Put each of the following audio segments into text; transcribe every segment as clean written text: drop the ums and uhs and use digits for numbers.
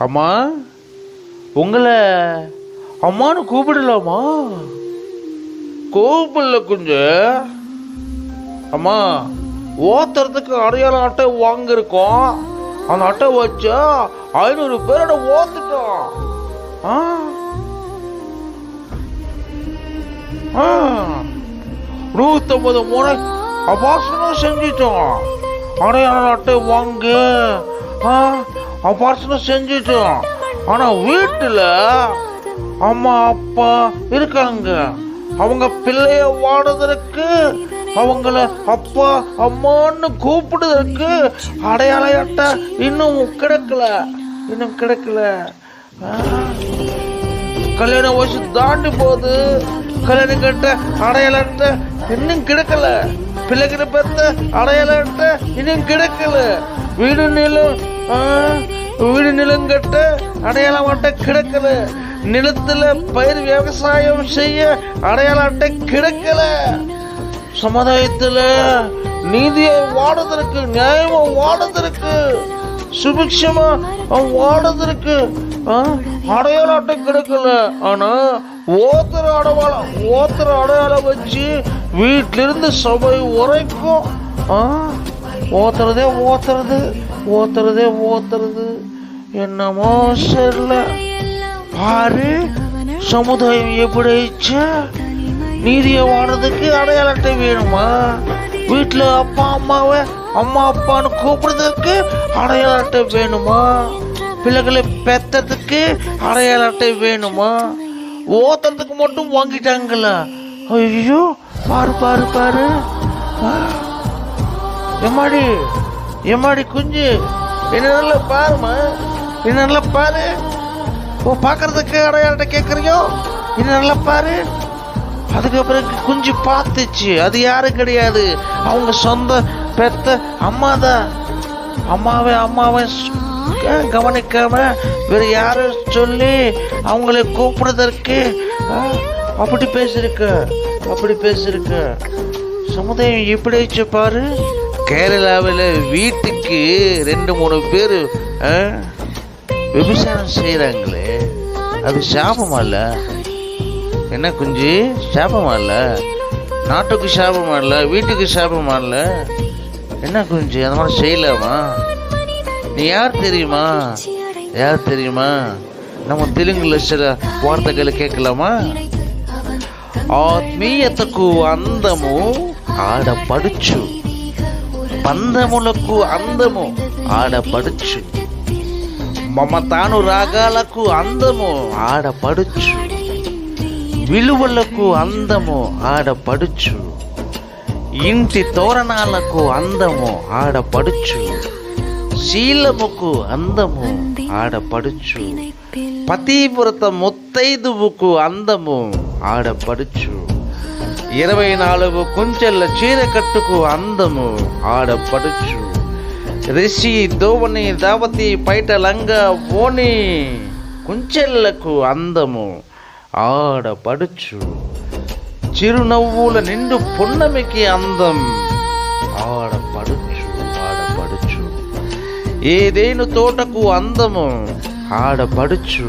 அம்மா, உங்களை அம்மானு கூப்பிடலாமா? கூப்பிடல குஞ்சு. அம்மா, ஓத்துறதுக்கு அடையாள அட்டை வாங்கியிருக்கோம். அந்த அட்டை வச்சா 500 பேரோட ஓத்துட்டோம். 150 முறை அபார்சனம் செஞ்சிட்டோம். அடையாள அட்டை வாங்க அபார்சனம் செஞ்சிட்டோம். ஆனா வீட்டுல அம்மா அப்பா இருக்காங்க. அவங்க பிள்ளைய வாடுறதுக்கு, அவங்கள அப்பா அம்மான்னு கூப்பிடுறதுக்கு அடையாள அட்டை இன்னும் கிடைக்கல. கல்யாண வயசு தாண்டி போகுது. கல்யாணம் கட்ட அடையாள அட்டை இன்னும் கிடைக்கல. பிள்ளைகிட்ட பெற்ற அடையாள அட்டை இன்னும் கிடைக்கல. வீடு நிலம் கட்ட அடையாள அட்டை கிடைக்கல. நிலத்துல பயிர் விவசாயம் செய்ய அடையாள அட்டை கிடைக்கல. சமுதாயத்துல நீதியை வாடுறதுக்கு, நியாயமா வாடுறதுக்கு, சுபிக்ஷமா வாடுறதுக்கு அடையாள அட்டை கிடைக்கல. ஆனா ஓத்துற அடையாளம் வச்சு வீட்டில இருந்து சபை உரைக்கும் ஓத்துறதே என்னமோ சரில. பாரு, சமுதாயம் எப்படி நீதியை வாடுறதுக்கு அடையாள அட்டை வேணுமா? வீட்டுல அப்பா அம்மான்னு கூப்பிடுறதுக்கு அடையாள அட்டை வேணுமா? பிள்ளைகளை பெத்ததுக்கு அடையாள அட்டை வேணுமா? ஓத்துறதுக்கு மட்டும் வாங்கிட்டாங்களா? ஐயோ, பாரு எம்மாடி குஞ்சு, என்ன நல்லா பாருமா, என்ன நல்லா பாரு. பாக்குறதுக்கு அடையாள அட்டை கேட்கறியோ? என்ன நல்லா பாரு. அதுக்கு பிறகு குஞ்சு பார்த்துச்சு. அது யாரும் கிடையாது, அவங்க சொந்த பெத்த அம்மாதான். அம்மாவை கவனிக்காம வேற யாரும் சொல்லி அவங்களை கூப்பிடுறதற்கு அப்படி பேசிருக்க. சமுதாயம் எப்படி பாரு. கேரளாவில் வீட்டுக்கு 2-3 பேர் விவசாயம் செய்யறாங்களே, அது சாபமா இல்ல? என்ன குஞ்சு, சாபமா இல்ல? நாட்டுக்கு சாபமா இல்ல? வீட்டுக்கு சாபமா இல்ல? என்ன குஞ்சு, அந்த மாதிரி செய்யலாமா? நீ யார் தெரியுமா? நம்ம தெலுங்குல சில వార్తలు கேட்கலாமா? ఆత్మీయతకు అందము ఆడపడుచు, పందములకు అందము ఆడపడుచు, మమతాను రాగాలకు అందము ఆడపడుచు, విలువలకు అందము ఆడపడుచు, ఇంటి తోరణాలకు అందము ఆడపడుచు, శీలముకు అందము ఆడపడుచు, పతివ్రత ముత్తైదువుకు అందము ఆడపడుచు, 24 కుంచెల చీరకట్టుకు అందము ఆడపడుచు, రిషి దోవని దావతి పైట లంగా ఓని కుంచెలకు అందము ఆడపడుచు, చిరునవ్వుల నిండు పున్నమికి అందం ఆడపడుచు. ఏదేను తోటకు అందము ఆడపడుచు,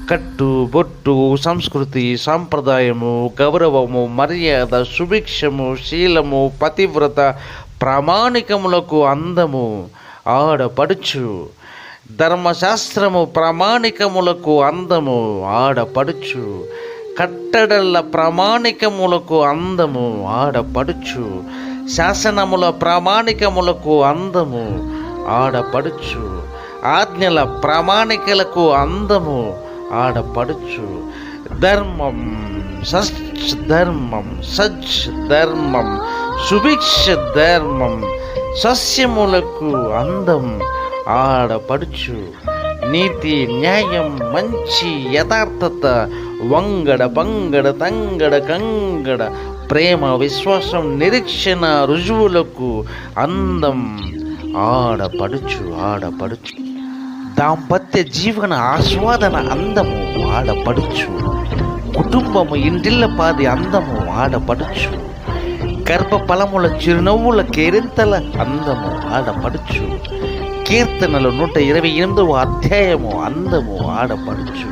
కట్టు బొట్టు, సంస్కృతి, సాంప్రదాయము, గౌరవము, మర్యాద, సుభిక్షము, శీలము, పతివ్రత ప్రామాణికములకు అందము ఆడపడుచు, ధర్మశాస్త్రము ప్రామాణికములకు అందము ఆడపడుచు, కట్టడల ప్రామాణికములకు అందము ఆడపడుచు, శాసనముల ప్రామాణికములకు అందము ఆడపడుచు, ఆజ్ఞల ప్రామాణికలకు అందము ఆడపడుచు, ధర్మం, సద్ధర్మం, సజ్ధర్మం, సుభిక్ష ధర్మం, సస్యములకు అందం ఆడపడుచు, నీతి, న్యాయం, మంచి, యథార్థత, వంగడ, బంగడ, తంగడ, కంగడ, ప్రేమ, విశ్వాసం, నిరీక్షణ రుజువులకు అందం ఆడపడుచు. దాంపత్య జీవన ఆస్వాదన అందము ఆడపడుచు, కుటుంబము ఇంటిల్లపాది అందము ఆడపడుచు, గర్భఫలముల చిరునవ్వుల కేరింతల అందము ఆడపడుచు, కీర్తనలు 128వ అధ్యాయము. అందము ఆడపడుచు.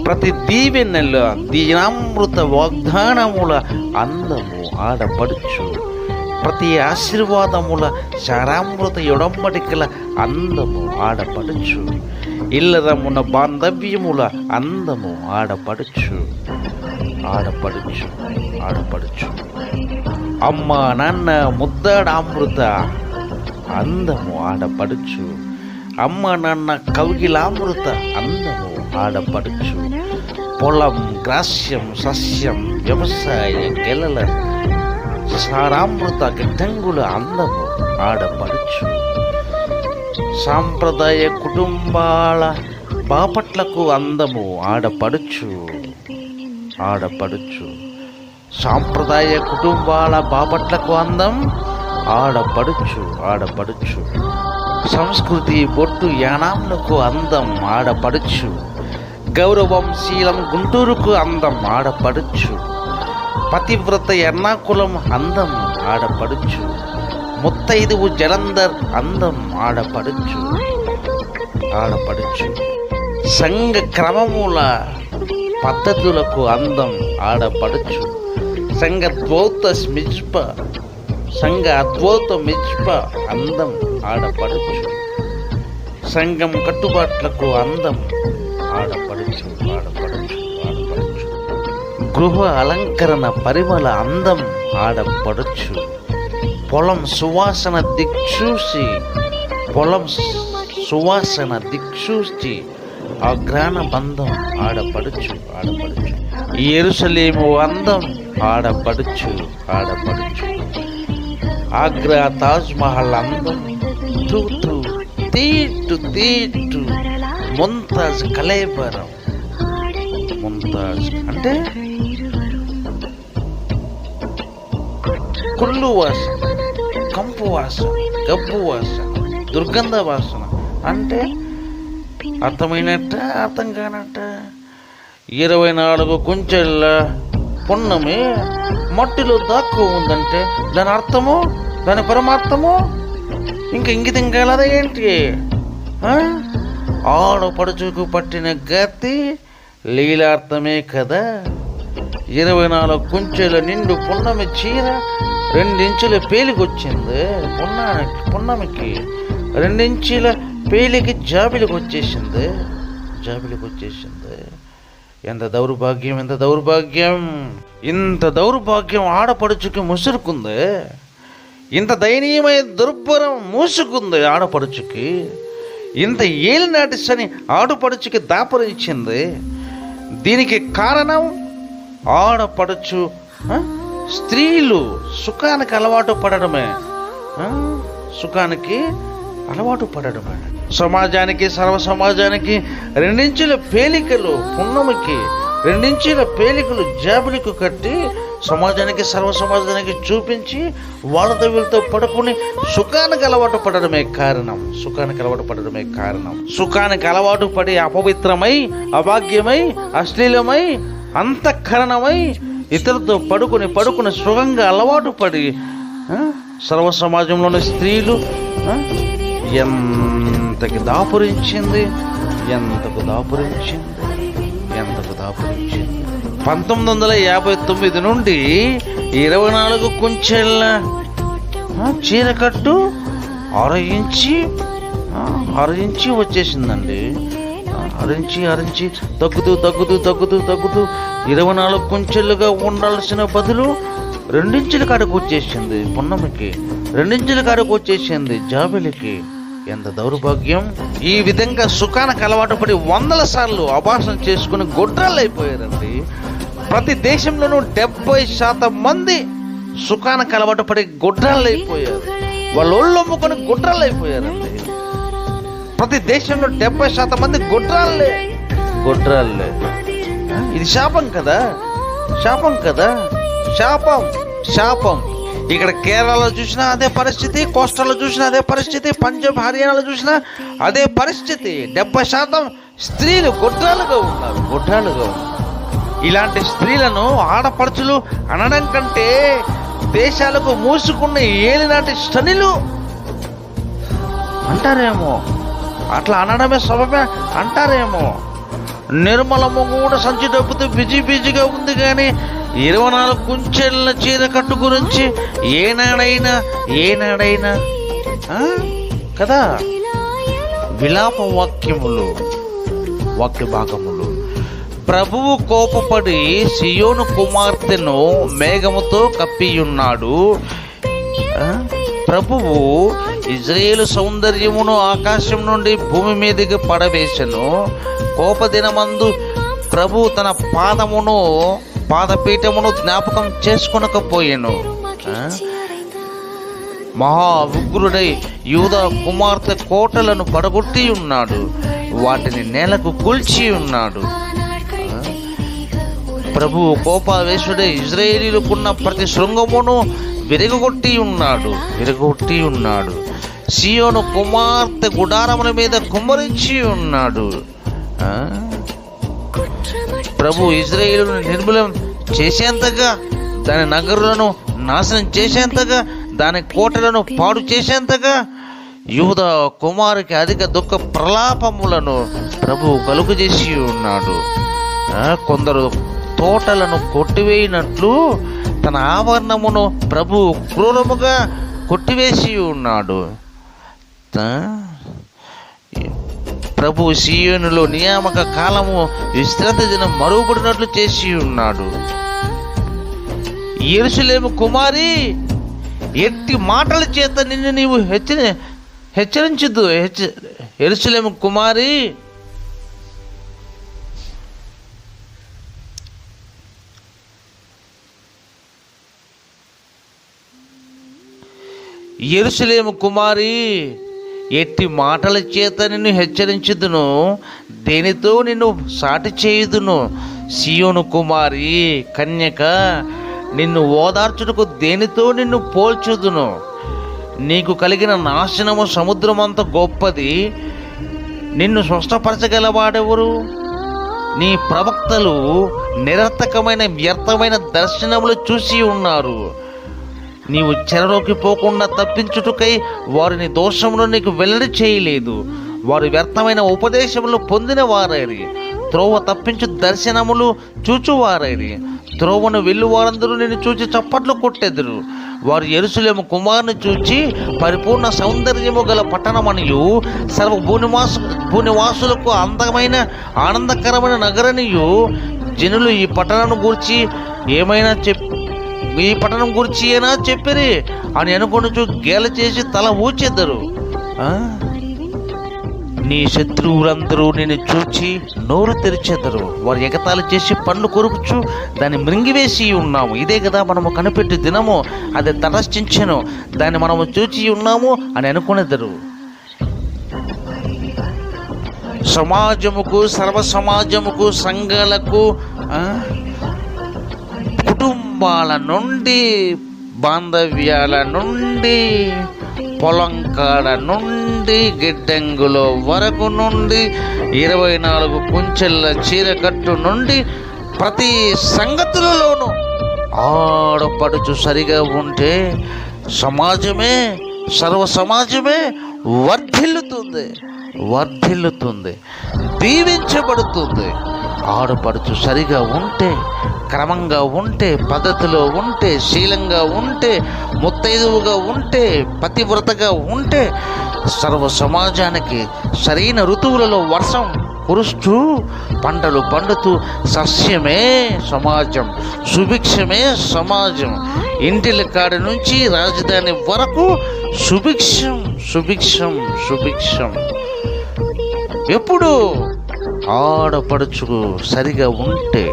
ప్రతి దీవెనల దీనామృత వాగ్దానముల అందము ఆడపడుచు. ప్రతి ఆశీర్వాదముల సారామృత యొడంబడికల అందము ఆడపడుచు. ఇల్లరమున బాంధవ్యముల అందము ఆడపడుచు. ఆడపడుచు ఆడపడుచు. అమ్మ నాన్న ముద్దాడామృత అందము ఆడపడుచు. అమ్మ నాన్న కౌగిలామృత అందము ఆడపడుచు. పొలం గ్రాస్యం సస్యం వ్యవసాయ గెలల సారామృత గిడ్డంగుల అందము ఆడపడుచు. సాంప్రదాయ కుటుంబాల బాపట్లకు అందము ఆడపడుచు. ఆడపడుచు. సాంప్రదాయ కుటుంబాల బాపట్లకు అందం ఆడపడుచు. ఆడపడుచు. సంస్కృతి బొట్టు యానాంలకు అందం ఆడపడుచు. గౌరవం శీలం గుంటూరుకు అందం ఆడపడుచు. పతివ్రత ఎర్నాకుళం అందం ఆడపడుచు. ముత్తైదువు జలంధర్ అందం ఆడపడుచు. ఆడపడుచు. సంఘ క్రమముల పద్ధతులకు అందం ఆడపడుచు. సంఘ అద్వౌత మిజ్ప అందం ఆడపడుచు. సంఘం కట్టుబాట్లకు అందం ఆడపడుచు. ఆడపడుచు. ఆడపడుచు. గృహ అలంకరణ పరిమళ అందం ఆడపడుచు. పొలం సువాసన దిక్సూచి అగ్రాణ బంధం ఆడపడుచు. ఆడపడుచు. యెరూషలేము అందం ఆడపడుచు. ఆడపడుచు. ఆగ్రా తాజ్ మహల్ అందం తూతు తీటు ముంతాజ్ కలేబరం. ముంతాజ్ అంటే కుళ్ళు వాసన, కంపు వాసన, గబ్బు వాసన, దుర్గంధ వాసన అంటే అర్థమైనట్ట అర్థం కానట్ట. 24 కుంచెళ్ళ పున్నమి మట్టిలో దాక్కు ఉందంటే దాని అర్థము, దాని పరమార్థము ఇంకా ఇంగితం కాలదా ఏంటి? ఆడపడుచుకు పట్టిన గతి లీలార్థమే కదా. 24 కుంచెల నిండు పున్నమి చీర 2 ఇంచుల పేలికొచ్చింది. పున్నమికి 2 ఇంచుల పేలికి జాబిలికి వచ్చేసింది. ఎంత దౌర్భాగ్యం, ఎంత దౌర్భాగ్యం. ఇంత దౌర్భాగ్యం ఆడపడుచుకి ముసురుకుంది. ఇంత దయనీయమైన దుర్భరం మూసుకుంది ఆడపడుచుకి. ఇంత ఏలినాటి శని ఆడపడుచుకి దాపరించింది. దీనికి కారణం ఆడపడుచు స్త్రీలు సుఖానికి అలవాటు పడడమే. సమాజానికి, సర్వ సమాజానికి 2 ఇంచుల పేలికలు పున్నమికి 2 ఇంచుల పేలికలు జాబిలికి కట్టి సమాజానికి, సర్వ సమాజానికి చూపించి వాళ్ళతో వీళ్ళతో పడుకుని సుఖానికి అలవాటు పడడమే కారణం. సుఖానికి అలవాటు పడి అపవిత్రమై, అభాగ్యమై, అశ్లీలమై, అంతఃకరణమై ఇతరులతో పడుకుని సుఖంగా అలవాటు పడి సర్వ సమాజంలోని స్త్రీలు ఎంతకు దాపురించింది. 1959 నుండి 24 కుంచెళ్ళ చీరకట్టు 6 ఇంచి వచ్చేసిందండి. 6 ఇంచి తగ్గుతూ 24 కుంచెలుగా ఉండాల్సిన బదులు 2 ఇంచుల కాడకు వచ్చేసింది. పున్నమికి 2 ఇంచుల కాడకు వచ్చేసింది జాబిలికి. ఎంత దౌర్భాగ్యం. ఈ విధంగా సుఖానికి అలవాటు పడి 100 సార్లు అబార్షన్ చేసుకుని గొడ్రాళ్ళు అయిపోయారండి. ప్రతి దేశంలోనూ 70% మంది సుఖానికి అలవాటు పడి గొడ్రాళ్ళు అయిపోయారు. వాళ్ళు ఒళ్ళు అమ్ముకొని గొడ్రాళ్ళు అయిపోయారండి. ప్రతి దేశంలో 70% మంది గొడ్రాళ్ళే. ఇది శాపం కదా. శాపం. ఇక్కడ కేరళలో చూసినా అదే పరిస్థితి, కోస్టల్లో చూసినా అదే పరిస్థితి, పంజాబ్ హర్యానాలో చూసినా అదే పరిస్థితి. 70% స్త్రీలు గొడ్రాలుగా ఉన్నారు. ఇలాంటి స్త్రీలను ఆడపడుచులు అనడం కంటే దేశాలకు మూసుకున్న ఏలినాటి శనులు అంటారేమో, అట్లా అనడమే సబబే అంటారేమో. నిర్మలమ్మ కూడా సంచి డబ్బుతో బిజీగా ఉంది, కానీ 24 కుంచెల చీర కట్టు గురించి ఏనాడైనా కదా. విలాప వాక్య భాగములు. ప్రభువు కోపపడి సియోను కుమార్తెను మేఘముతో కప్పియున్నాడు. ప్రభువు ఇజ్రాయేలు సౌందర్యమును ఆకాశం నుండి భూమి మీదకి పడవేశను. కోపదినమందు ప్రభు తన పాదపీఠమును జ్ఞాపకం చేసుకొనకపోయెను. మహా ఉగ్రుడై యూదా కుమార్తె కోటలను పడగొట్టి ఉన్నాడు, వాటిని నేలకు కూల్చి ఉన్నాడు. ప్రభువు కోపావేశుడై ఇజ్రాయేలీలకున్న ప్రతి శృంగమును విరగొట్టి ఉన్నాడు. సియోను కుమార్తె గుడారముల మీద కుమ్మరించి ఉన్నాడు. ప్రభు ఇజ్రాయేలును నిర్మూలం చేసేంతగా, దాని నగరులను నాశనం చేసేంతగా, దాని కోటలను పాడు చేసేంతగా యూదా కుమారుకి అధిక దుఃఖ ప్రలాపములను ప్రభు కలుగజేసి ఉన్నాడు. కొందరు తోటలను కొట్టివేయినట్లు తన ఆవరణమును ప్రభు క్రూరముగా కొట్టివేసి ఉన్నాడు. ప్రభు సియోనులో నియామక కాలము విశ్రాంతి దినం మరుగుపడినట్లు చేసి ఉన్నాడు. యెరూషలేము కుమారి, ఎట్టి మాటల చేత నిన్ను నీవు హెచ్చరించదు. యెరూషలేము కుమారి, యెరూషలేము కుమారి, ఎట్టి మాటల చేత నిన్ను హెచ్చరించుదును, దేనితో నిన్ను సాటి చేయుదును. సియోను కుమారి కన్యక, నిన్ను ఓదార్చుటకు దేనితో నిన్ను పోల్చుదును. నీకు కలిగిన నాశనము సముద్రమంత గొప్పది, నిన్ను స్పష్టపరచగలవాడెవరు? నీ ప్రవక్తలు నిరర్థకమైన వ్యర్థమైన దర్శనములు చూసి ఉన్నారు. నీవు చెరలోకి పోకుండా తప్పించుటకై వారిని దోషమును నీకు వెల్లడి చేయలేదు. వారు వ్యర్థమైన ఉపదేశములు పొందిన వారైరి, త్రోవ తప్పించు దర్శనములు చూచువారైరి. త్రోవను వెళ్ళువారందరూ నిన్ను చూచి చప్పట్లు కొట్టెదరు. వారు యెరూషలేము కుమారుని చూచి పరిపూర్ణ సౌందర్యము గల పట్టణమనియు, సర్వ భూనివాసులకు అందమైన ఆనందకరమైన నగరనియు, జనులు ఈ పట్టణం గురించి ఏనా చెప్పిరి అని అనుకుని గేల చేసి తల ఊచెద్దరు. నీ శత్రువులందరూ నిన్ను చూచి నోరు తెరిచెదరు. వారు ఎగతాళి చేసి పండ్లు కొరుకుచు దాన్ని మృంగివేసి ఉన్నాము. ఇదే కదా మనము కనిపెట్టి దినము, అది తటస్థించెను, దాన్ని మనము చూచి ఉన్నాము అని అనుకునేదరు. సమాజముకు, సర్వ సమాజముకు, సంఘాలకు, కుటుంబాల నుండి, బాంధవ్యాల నుండి, పొలం కాడ నుండి, గిడ్డంగులో వరకు నుండి, 24 కుంచెల చీరకట్టు నుండి, ప్రతి సంగతులలోనూ ఆడపడుచు సరిగా ఉంటే సమాజమే, సర్వ సమాజమే వర్ధిల్లుతుంది, దీవించబడుతుంది. ఆడపడుచు సరిగా ఉంటే, క్రమంగా ఉంటే, పద్ధతిలో ఉంటే, శీలంగా ఉంటే, ముత్తైదువుగా ఉంటే, పతివ్రతగా ఉంటే, సర్వ సమాజానికి సరైన ఋతువులలో వర్షం కురుస్తూ పంటలు పండుతూ సస్యమే సమాజం, సుభిక్షమే సమాజం. ఇంటిల కాడి నుంచి రాజధాని వరకు సుభిక్షం. ఎప్పుడు ఆడపడుచు సరిగా ఉంటే.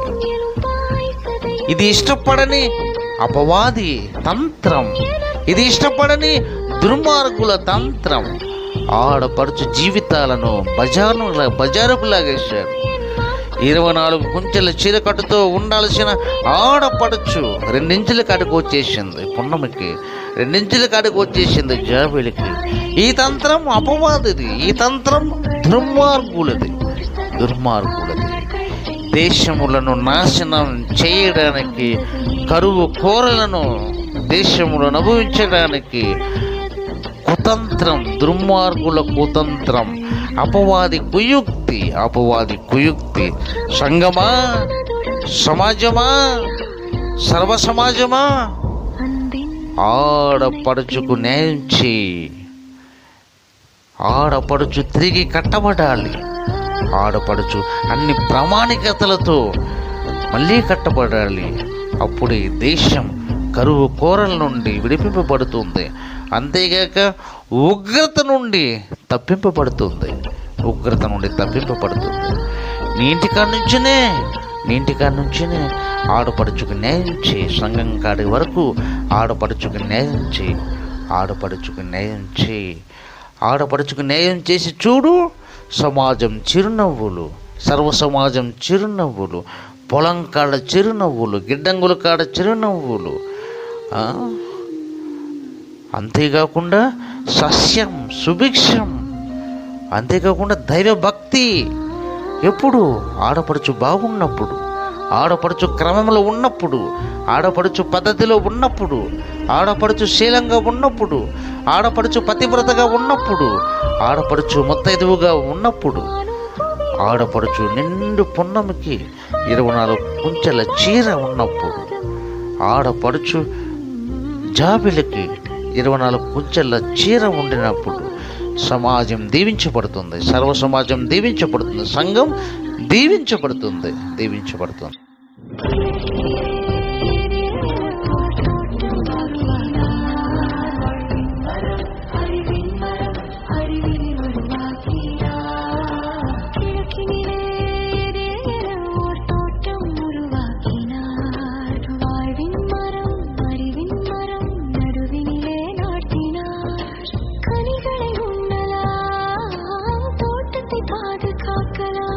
ఇది ఇష్టపడని అపవాది తంత్రం, ఇది ఇష్టపడని దుర్మార్గుల తంత్రం. ఆడపడుచు జీవితాలను బజారుకు లాగేశారు. 24 కుంచెల చీరకట్టుతో ఉండాల్సిన ఆడపడుచు 2 ఇంచుల కాడికి వచ్చేసింది. పున్నమికి 2 ఇంచుల కాడికి వచ్చేసింది జాబిలికి. ఈ తంత్రం అపవాదిది, ఈ తంత్రం దుర్మార్గులది. దేశములను నాశనం చేయడానికి, కరువు కోరలను దేశములను అనుభవించడానికి కుతంత్రం, దుర్మార్గుల కుతంత్రం, అపవాది కుయుక్తి. సంగమా, సమాజమా, సర్వ సమాజమా, ఆడపడుచుకు న్యాయం చేయి. ఆడపడుచు తిరిగి కట్టబడాలి. ఆడపడుచు అన్ని ప్రామాణికతలతో మళ్ళీ కట్టబడాలి. అప్పుడే దేశం కరువు కోరల నుండి విడిపింపబడుతుంది. అంతేగాక ఉగ్రత నుండి తప్పింపబడుతుంది. నీ ఇంటికాడ నుంచినే ఆడపడుచుకు న్యాయం చేయి. సంఘం కాడి వరకు ఆడపడుచుకు న్యాయం చేసి చూడు. సమాజం చిరునవ్వులు, సర్వ సమాజం చిరునవ్వులు, పొలం కాడ చిరునవ్వులు, గిడ్డంగుల కాడ చిరునవ్వులు. అంతేకాకుండా సస్యం, సుభిక్షం. అంతేకాకుండా దైవభక్తి. ఎప్పుడు? ఆడపడుచు బాగున్నప్పుడు, ఆడపడుచు క్రమంలో ఉన్నప్పుడు, ఆడపడుచు పద్ధతిలో ఉన్నప్పుడు, ఆడపడుచు శీలంగా ఉన్నప్పుడు, ఆడపడుచు పతివ్రతగా ఉన్నప్పుడు, ఆడపడుచు ముత్తైదువుగా ఉన్నప్పుడు, ఆడపడుచు నిండు పున్నమికి 24 కుంచెల చీర ఉన్నప్పుడు, ఆడపడుచు జాబిలకి 24 కుంచెల చీర ఉండినప్పుడు సమాజం దీవించబడుతుంది. సర్వ సమాజం దీవించబడుతుంది. సంఘం దీవించబడుతుంది. காக்கலா